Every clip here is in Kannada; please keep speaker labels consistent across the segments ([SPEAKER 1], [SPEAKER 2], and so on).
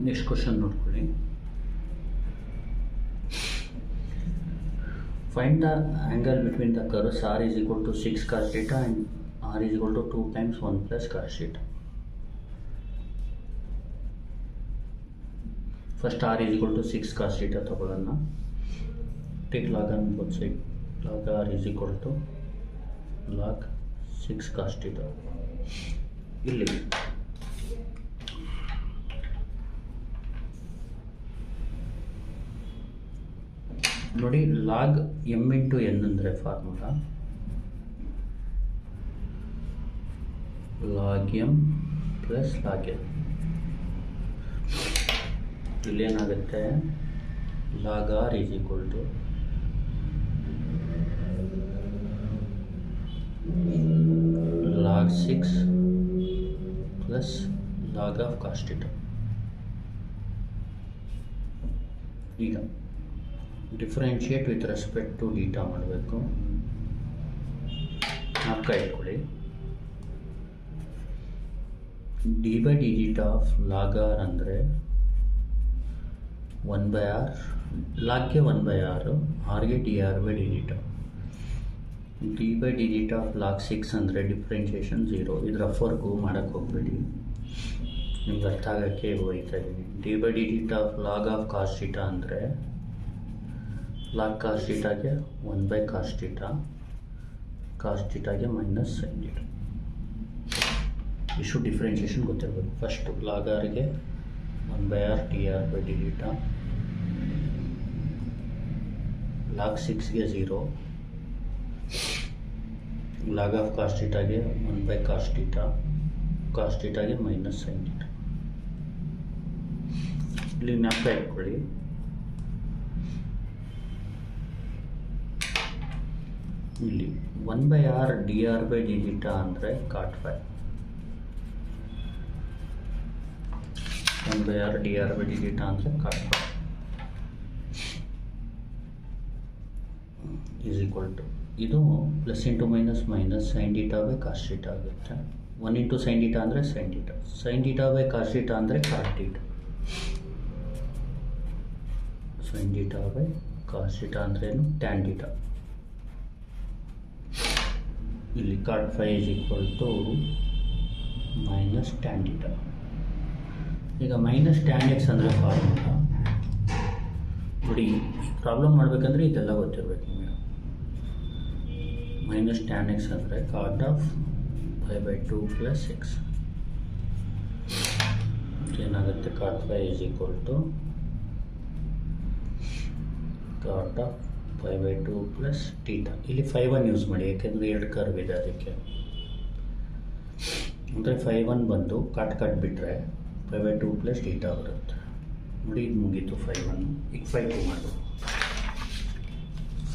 [SPEAKER 1] ನೆಕ್ಸ್ಟ್ ಕ್ವಶನ್ ನೋಡ್ಕೊಳ್ಳಿ. Find the angle between the curves r is equal to 6 cos theta and r is equal to 2 times 1 plus cos theta. First r is equal to 6 cos theta ತಗೊಳ್ಳೋಣ. Take log on both side. log r is equal to log 6 cos theta. ಇಲ್ಲಿ ನೋಡಿ, ಲಾಗ್ ಎಮ್ ಇಂಟು ಎನ್ ಅಂದರೆ formula log M plus log N. ಇಲ್ಲೇನಾಗುತ್ತೆ, log R is equal to log 6 plus log of cos theta. ಈಗ differentiate with respect to theta ಮಾಡಬೇಕು. ಜ್ಞಾಪಕ ಇಟ್ಕೊಳ್ಳಿ, D by D theta of log R ಅಂದರೆ 1/r, ಲಾಗ್ಗೆ 1/r, ಆರ್ಗೆ D R by D theta. D by D theta of log 6 ಅಂದರೆ ಡಿಫ್ರೆನ್ಷಿಯೇಷನ್ 0. ಇದು ರಫರ್ಗೂ ಮಾಡೋಕ್ಕೆ ಹೋಗಬೇಡಿ, ನಿಮ್ಗೆ ಅರ್ಥ ಆಗೋಕ್ಕೆ ಹೋಗ್ತಾ ಇದ್ದೀನಿ. D by D theta of log of cos theta ಅಂದರೆ ಲಾಗ್ ಕಾಸ್ ಥೀಟಾಗೆ 1/cos ಥೀಟಾ, ಕಾಸ್ ಥೀಟಾಗೆ ಮೈನಸ್ ಸೈನ್ ಥೀಟಾ. ಇಷ್ಟು ಡಿಫ್ರೆನ್ಷಿಯೇಷನ್ ಗೊತ್ತಿರಬೇಕು. ಫಸ್ಟು ಲಾಗ್ ಆರ್ಗೆ 1/r D R by D theta, log 6ಗೆ 0, ಲಾಗ್ ಆಫ್ ಕಾಸ್ ಥೀಟಾಗೆ 1/cos ಥೀಟಾ, ಕಾಸ್ ಥೀಟಾಗೆ ಮೈನಸ್ ಸೈನ್ ಥೀಟಾ. ಇಲ್ಲಿ ಜ್ಞಾಪಕ ಇಟ್ಕೊಳ್ಳಿ, ಇಲ್ಲಿ 1/r D R by D theta ಅಂದರೆ cot phi. 1/r D R by D theta ಅಂದರೆ cot phi is equal to, ಇದು plus into minus minus sine theta by cos theta ಆಗುತ್ತೆ. 1 ಇಂಟು ಸೈನ್ ಥೀಟಾ ಅಂದರೆ sine theta, sine theta by cos theta ಅಂದರೆ cot theta, sine theta by cos theta ಅಂದ್ರೇನು ಟ್ಯಾನ್ ಥೀಟಾ. ಇಲ್ಲಿ cot phi is equal to minus tan theta. ಈಗ ಮೈನಸ್ ಟ್ಯಾನ್ ಎಕ್ಸ್ ಅಂದರೆ ಫಾರ್ಮುಲಾ ನೋಡಿ, ಪ್ರಾಬ್ಲಮ್ ಮಾಡಬೇಕಂದ್ರೆ ಇದೆಲ್ಲ ಗೊತ್ತಿರಬೇಕು ನಿಮಗೆ. ಮೈನಸ್ ಟ್ಯಾನ್ ಎಕ್ಸ್ ಅಂದರೆ cot ಆಫ್ 5/2 ಪ್ಲಸ್ ಎಕ್ಸ್. ಏನಾಗುತ್ತೆ, cot phi is equal to cot of 5/2 plus theta. ಇಲ್ಲಿ 5/1 ಯೂಸ್ ಮಾಡಿ, ಯಾಕೆಂದರೆ 2 ಕರ್ವ್ ಇದೆ ಅದಕ್ಕೆ. ಅಂದರೆ 5/1 ಬಂದು ಕಟ್ ಬಿಟ್ಟರೆ 5/2 ಪ್ಲಸ್ ಥೀಟಾ ಬರುತ್ತೆ. ನೋಡಿ, ಇದು ಮುಗೀತು 5/1. ಈಗ 5/2 ಮಾಡು.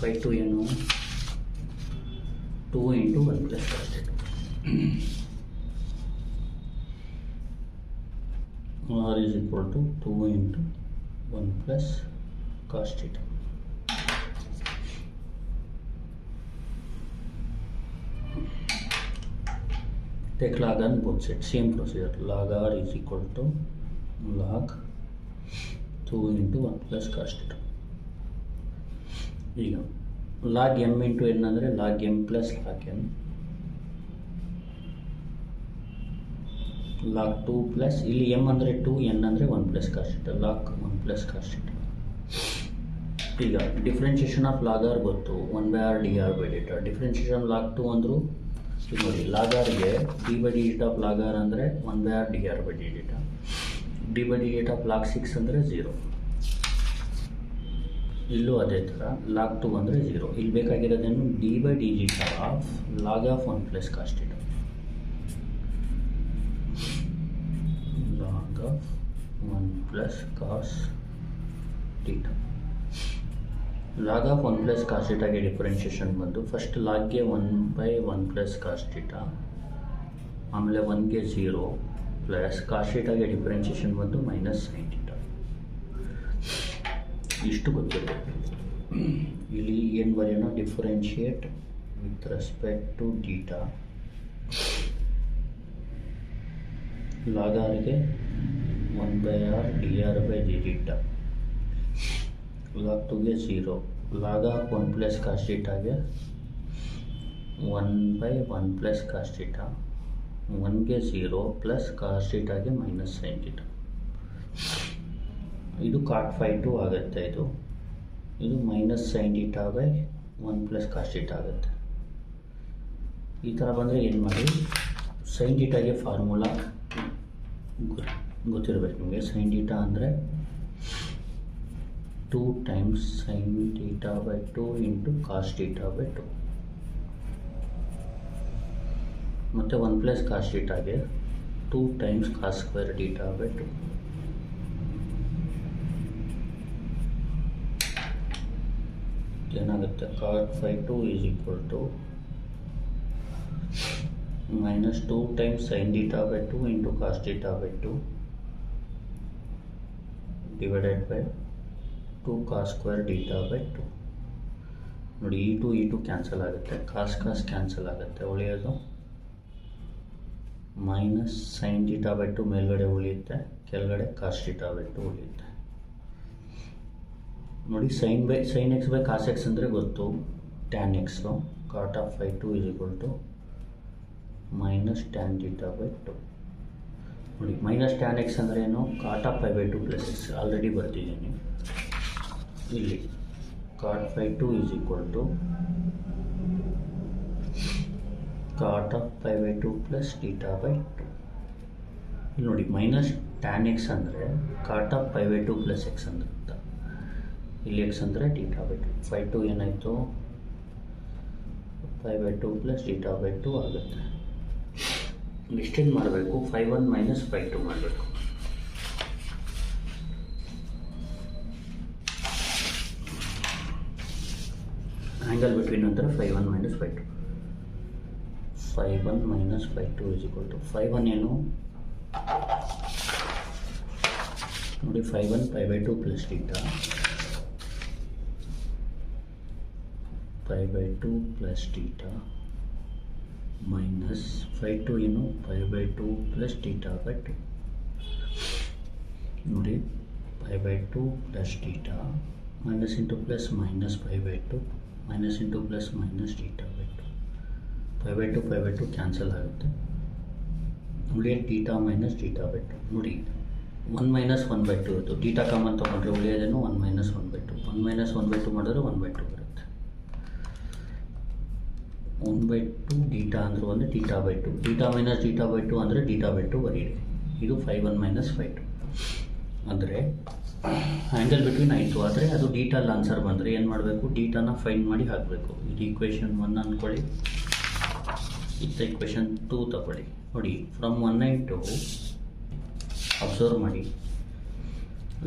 [SPEAKER 1] 5/2 ಏನು, 2 into 1 plus cos theta. R is equal to 2 into 1 plus cos theta. Take log on both sides, same procedure. Log r is equal to log 2 into 1 plus cos theta. ಈಗ log m into n ಅಂದರೆ log m plus log n, log 2 plus, ಇಲ್ಲಿ m ಅಂದರೆ 2, n ಅಂದರೆ 1 plus cos theta, log 1 plus cos theta. ಈಗ ಡಿಫ್ರೆನ್ಷಿಯೇಷನ್ ಆಫ್ ಲಾಗ್ ಆರ್ ಗೊತ್ತು, 1/r D R by theta. Differentiation log 2 ಅಂದರು ನೋಡಿ, ಲಾಗ್ ಆರ್ಗೆ D by D theta of log R ಅಂದರೆ 1/r D R by D theta, D by D theta of log 6 ಅಂದರೆ 0. ಇಲ್ಲೂ ಅದೇ ಥರ ಲಾಗ್ 2 ಅಂದರೆ 0. ಇಲ್ಲಿ ಬೇಕಾಗಿರೋದೇನು, D by D theta of log of 1 plus cos theta, log of 1 plus cos theta. Log of 1 plus cos ಥೀಟಾಗೆ ಡಿಫ್ರೆನ್ಷಿಯೇಷನ್ ಬಂದು ಫಸ್ಟ್ ಲಾಗ್ಗೆ 1/1 ಪ್ಲಸ್ ಕಾಸ್ ಥೀಟಾ, ಆಮೇಲೆ 1ಗೆ 0 ಪ್ಲಸ್ ಕಾಸ್ ಥೀಟಾಗೆ ಡಿಫ್ರೆನ್ಷಿಯೇಷನ್ ಬಂದು ಮೈನಸ್ ಸೈನ್ ಥೀಟಾ. ಇಷ್ಟು ಗೊತ್ತಿರಬೇಕು. ಇಲ್ಲಿ ಏನು ಬರೆಯೋಣ, differentiate with respect to theta ಲಾಗ್ ಆರ್ಗೆ 1/r dr/dθ. log 2ಗೆ 0, log of 1 plus cos θಗೆ 1/1 plus cos θ, 1ಗೆ 0 plus cos θಗೆ minus sin θ. ಇದು cot phi 2 ಆಗುತ್ತೆ. ಇದು minus sin θ/1 plus cos θ ಆಗುತ್ತೆ. ಈ ಥರ ಬಂದರೆ ಏನು ಮಾಡಿ, sin θಗೆ ಫಾರ್ಮುಲಾ ಗೊತ್ತಿರಬೇಕು ನಿಮಗೆ. sin θ ಅಂದರೆ 2 times sin θ/2 into cos θ/2 ಮತ್ತು 1 plus cos θಗೆ 2 times cos square θ/2. ಏನಾಗುತ್ತೆ, cot phi 2 is equal to minus 2 times sin θ/2 into cos θ/2 divided by 2 cos square θ/2. ನೋಡಿ, ಈ ಟು ಕ್ಯಾನ್ಸಲ್ ಆಗುತ್ತೆ, ಕಾಸ್ ಕ್ಯಾನ್ಸಲ್ ಆಗುತ್ತೆ, ಉಳಿಯೋದು ಮೈನಸ್ sin θ/2 ಮೇಲ್ಗಡೆ ಉಳಿಯುತ್ತೆ, ಕೆಳಗಡೆ cos θ/2 ಉಳಿಯುತ್ತೆ. ನೋಡಿ, sin x by cos x ಅಂದರೆ ಗೊತ್ತು, tan x. cot of phi 2 is equal to minus tan θ/2. ನೋಡಿ, ಮೈನಸ್ ಟ್ಯಾನ್ ಎಕ್ಸ್ ಅಂದರೆ ಏನು, cot of phi 2 plus x already ಬರ್ತಿದ್ದೀನಿ ಇಲ್ಲಿ. cot phi 2 is equal to cot of phi 2 plus θ/2. ಇಲ್ಲಿ ನೋಡಿ, ಮೈನಸ್ ಟ್ಯಾನ್ ಎಕ್ಸ್ ಅಂದರೆ cot of phi 2 plus x ಅಂತ. ಇಲ್ಲಿ x ಅಂದರೆ θ/2. phi 2 ಏನಾಯಿತು, phi 2 plus θ/2 ಆಗುತ್ತೆ. ಇಷ್ಟೇನು ಮಾಡಬೇಕು, phi 1 minus phi 2 ಮಾಡಬೇಕು. ಆ್ಯಂಗಲ್ ಬಿಟ್ವೀನ್ ಅಂದರೆ phi 1 minus phi 2. phi 1 minus phi 2 is equal to phi 1 ಏನು ನೋಡಿ, phi 1 phi 2 plus θ, phi 2 plus θ minus phi 2 ಏನು phi 2 plus θ/2. ನೋಡಿ, phi 2 plus θ minus into plus minus phi 2 minus into plus minus θ/2. phi 2 cancel ಆಗುತ್ತೆ, ಉಳಿಯೋದು θ minus θ/2. ನೋಡಿ, 1 minus 1/2 ಇತ್ತು, θ ಕಾಮನ್ ತೊಗೊಂಡ್ರೆ ಉಳಿಯೋದೇನು 1 minus 1/2. 1 minus 1/2 ಮಾಡಿದ್ರೆ 1/2 ಬರುತ್ತೆ. 1/2 θ ಅಂದರೆ ಒಂದು θ/2, θ minus θ/2 ಅಂದರೆ θ/2 ಬರೀರಿ. ಇದು phi 1 minus phi 2 ಅಂದರೆ ಆ್ಯಂಗಲ್ ಬಿಟ್ವೀನ್ ಆಯಿತು. ಆದರೆ ಅದು ಡೀಟಲ್ಲಿ ಆನ್ಸರ್ ಬಂದರೆ ಏನು ಮಾಡಬೇಕು, ಡೀಟಾನ ಫೈಂಡ್ ಮಾಡಿ ಹಾಕಬೇಕು. ಇದು ಈಕ್ವೇಷನ್ 1 ಅಂದ್ಕೊಳ್ಳಿ, ಇದು ಈಕ್ವೇಷನ್ 2 ತಗೊಳ್ಳಿ. ನೋಡಿ, ಫ್ರಮ್ 1 and 2 ಅಬ್ಸರ್ವ್ ಮಾಡಿ,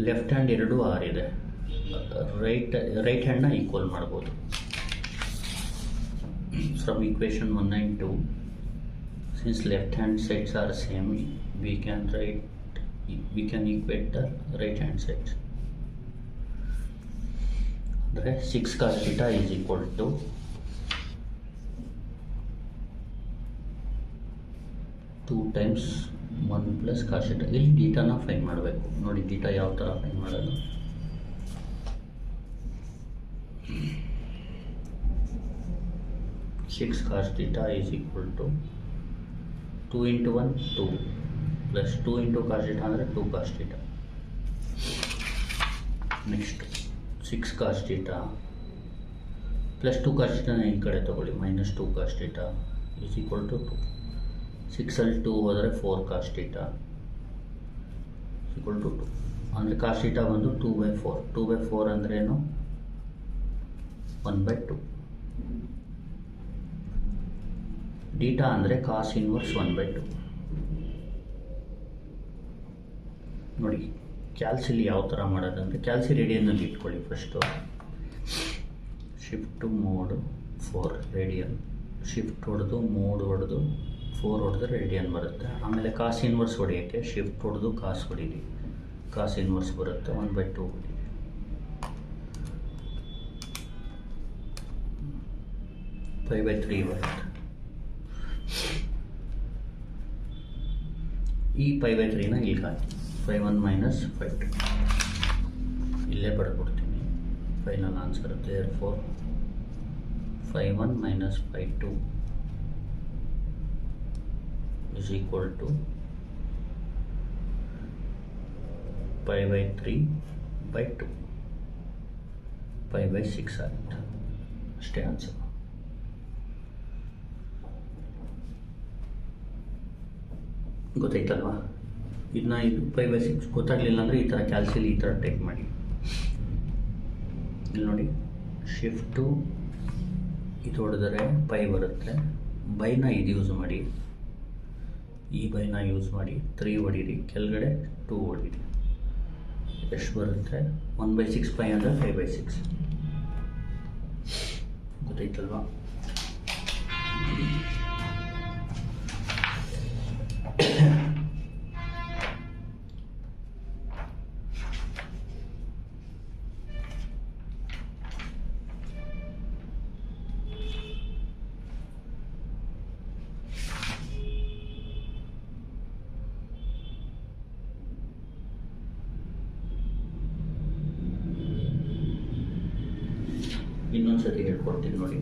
[SPEAKER 1] ಲೆಫ್ಟ್ ಹ್ಯಾಂಡ್ 2 R ಇದೆ, ರೈಟ್ ಹ್ಯಾಂಡ್ನ ಈಕ್ವಲ್ ಮಾಡ್ಬೋದು. From equation 1 and 2, since left hand sides are same, we can equate the right hand sides. ಅಂದರೆ 6 cos θ is equal to 2 times 1 plus cos θ. ಇಲ್ಲಿ θನ ಫೈಂಡ್ ಮಾಡಬೇಕು. ನೋಡಿ, θ ಯಾವ ಥರ ಫೈಂಡ್ ಮಾಡೋದು, six cos θ is equal to 2 into 1 2 plus 2 into cos θ ಅಂದರೆ 2 cos θ. Next 6 cos θ plus 2 cos θ ಈ ಕಡೆ ತಗೊಳ್ಳಿ, minus 2 cos θ is equal to 2. 6ಅಲ್ಲಿ 2 ಹೋದರೆ 4 cos θ is equal to 2. ಅಂದರೆ cos θ ಬಂದು 2/4. 2/4 ಅಂದರೆ ಏನು, 1/2. θ ಅಂದರೆ cos inverse 1/2. ನೋಡಿ, ಕ್ಯಾಲ್ಸಿಲಿ ಯಾವ ಥರ ಮಾಡೋದಂದರೆ, ಕ್ಯಾಲ್ಸಿ ರೇಡಿಯನ್ನಲ್ಲಿ ಇಟ್ಕೊಳ್ಳಿ. First shift mode 4 radian, shift ಹೊಡೆದು ಮೋಡ್ ಹೊಡೆದು 4 ಹೊಡೆದ್ರೆ ರೇಡಿಯನ್ ಬರುತ್ತೆ. ಆಮೇಲೆ ಕಾಸ್ ಇನ್ವರ್ಸ್ ಹೊಡೆಯೋಕ್ಕೆ ಶಿಫ್ಟ್ ಹೊಡೆದು ಕಾಸ್ ಹೊಡೀರಿ, ಕಾಸ್ ಇನ್ವರ್ಸ್ ಬರುತ್ತೆ, 1/2 ಹೊಡೀರಿ. ಪೈ ಬೈ 3 ಬರುತ್ತೆ. ಈ ಪೈ ಬೈ 3ನ ಇಲ್ಲಿ ಹಾಕಿ, 5 1 minus 5 2. ಇಲ್ಲೇ ಬರ್ಕೊಡ್ತೀನಿ final answer. therefore 5 1 minus 5 2 is equal to pi by 3 by 2, pi by 6 ಆಗುತ್ತೆ. ಅಷ್ಟೇ ಆನ್ಸರ್. ಗೊತ್ತಾಯ್ತಲ್ವಾ? ಇದನ್ನ ಇದು pi by 6 ಗೊತ್ತಾಗಲಿಲ್ಲ ಅಂದರೆ ಈ ಥರ ಕ್ಯಾಲ್ಸಿಲಿ ಈ ಥರ ಟೈಪ್ ಮಾಡಿ. ಇಲ್ಲಿ ನೋಡಿ, ಶಿಫ್ಟು ಇದು ಹೊಡೆದರೆ ಪೈ ಬರುತ್ತೆ. ಬೈನ ಇದು ಯೂಸ್ ಮಾಡಿ, ಈ ಬೈನ ಯೂಸ್ ಮಾಡಿ 3 ಹೊಡೀರಿ, ಕೆಳಗಡೆ 2 ಹೊಡೀರಿ. ಎಷ್ಟು ಬರುತ್ತೆ? 1/6 ಪೈ ಅಂದರೆ 5/6. ಗೊತ್ತಾಯ್ತಲ್ವಾ? ಇನ್ನೊಂದ್ಸತಿ ಹೇಳ್ಕೊಡ್ತೀನಿ ನೋಡಿ.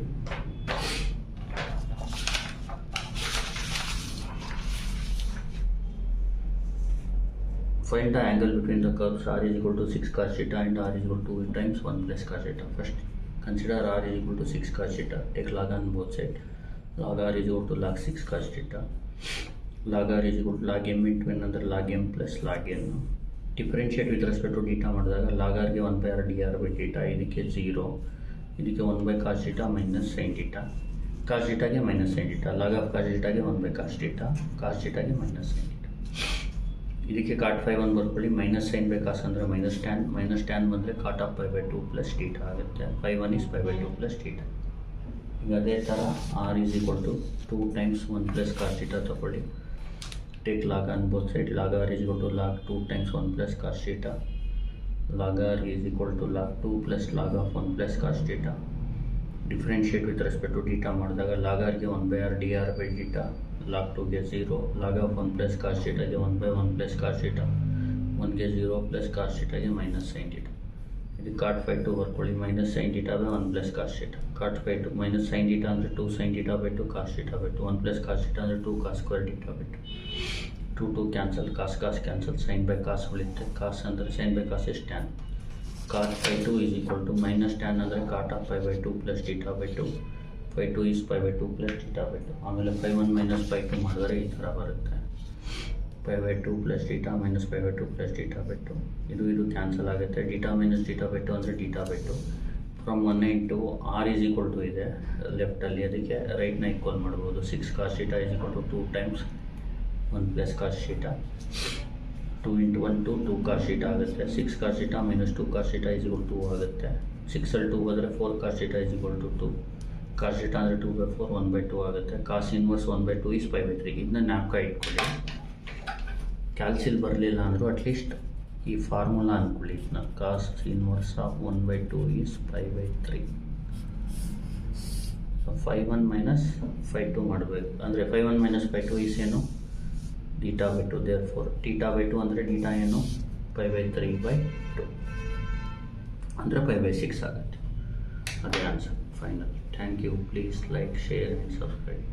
[SPEAKER 1] Find the angle between the curves r is equal to 6 cos theta and r is equal to 2 times 1 plus cos theta. First, consider r is equal to 6 cos theta. Take log on both sides. Log r is equal to log 6 cos theta. Log r is equal to log m into another log m plus log n. Differentiate with respect to theta ಮಾಡಿದಾಗ log r ಗೆ 1 by r dr by theta, ಇದಕ್ಕೆ 0, ಇದಕ್ಕೆ 1 by cos theta minus sin theta, cos theta ಗೆ minus sin theta, log of cos theta ಗೆ 1 by cos theta, cos theta ಗೆ minus sin theta. ಇದಕ್ಕೆ cot phi 1 ಬರ್ಕೊಳ್ಳಿ, minus sin by cos ಅಂದರೆ minus tan ಬಂದರೆ cot of pi by 2 plus theta ಆಗುತ್ತೆ. phi 1 is pi by 2 plus theta. ಈಗ ಅದೇ ಥರ r is equal to 2 times 1 plus cos theta ತಗೊಳ್ಳಿ. Take log on both sides. Log r is equal to log 2 times 1 plus cos theta. Log r is equal to log 2 plus log of 1 plus cos theta. Differentiate with respect to theta ಮಾಡಿದಾಗ log r ಗೆ 1 by r dr by theta, log 2 ಗೆ 0, log of 1 plus cos theta ಗೆ 1 by 1 plus cos theta, 1 ಗೆ 0 plus cos theta ಗೆ minus sin theta. ಇದು cot phi 2 ಬರ್ಕೊಳ್ಳಿ, minus sin theta by 1 plus cos theta. cot phi 2 minus sin theta ಅಂದರೆ 2 sin theta by 2 cos theta by 2, 1 plus cos theta ಅಂದರೆ 2 cos square theta by 2. 2 cancel, cos cancel, sin by cos ಉಳಿಯುತ್ತೆ. cos ಅಂದರೆ sin by cos is tan. cot phi 2 is equal to minus tan ಅಂದರೆ cot of pi by 2 plus theta by 2. phi 2 is pi by 2 plus theta by 2. ಆಮೇಲೆ phi 1 minus phi 2 ಮಾಡಿದರೆ ಈ ಥರ ಬರುತ್ತೆ. pi by 2 plus theta minus pi by 2 plus theta by 2. ಇದು ಕ್ಯಾನ್ಸಲ್ ಆಗುತ್ತೆ. theta minus theta by 2 ಅಂದರೆ theta by 2. From 1 into r is equal to ಇದೆ ಲೆಫ್ಟಲ್ಲಿ, ಅದಕ್ಕೆ ರೈಟ್ನ ಈಕ್ವಲ್ ಮಾಡ್ಬೋದು. 6 cos theta is equal to 2 times 1 plus cos theta. 2 into 1 2 cos theta ಆಗುತ್ತೆ. 6 cos theta minus 2 cos theta is equal to 2 ಆಗುತ್ತೆ. 6ಅಲ್ಲಿ 2 ಹೋದರೆ 4 cos theta is equal to 2. cos theta ಅಂದರೆ 2 by 4 1 by 2 ಆಗುತ್ತೆ. cos inverse 1 by 2 is pi by 3. ಇದನ್ನ ಜ್ಞಾಪಕ ಇಟ್ಕೊಳ್ಳಿ. ಕ್ಯಾಲ್ಸಿಲ್ ಬರಲಿಲ್ಲ ಅಂದರೂ ಅಟ್ಲೀಸ್ಟ್ ಈ ಫಾರ್ಮುಲಾ ಅಂದ್ಕೊಳ್ಳಿ. ಇದನ್ನ cos inverse of 1 by 2 is pi by 3. phi 1 minus phi 2 ಮಾಡಬೇಕು. ಅಂದರೆ phi 1 minus phi 2 is ಏನು? theta by 2. therefore theta by 2 ಅಂದರೆ theta ಏನು? pi by 3 by 2 ಅಂದರೆ pi by 6 ಆಗುತ್ತೆ. ಅದೇ answer final. Thank you. Please like, share and subscribe.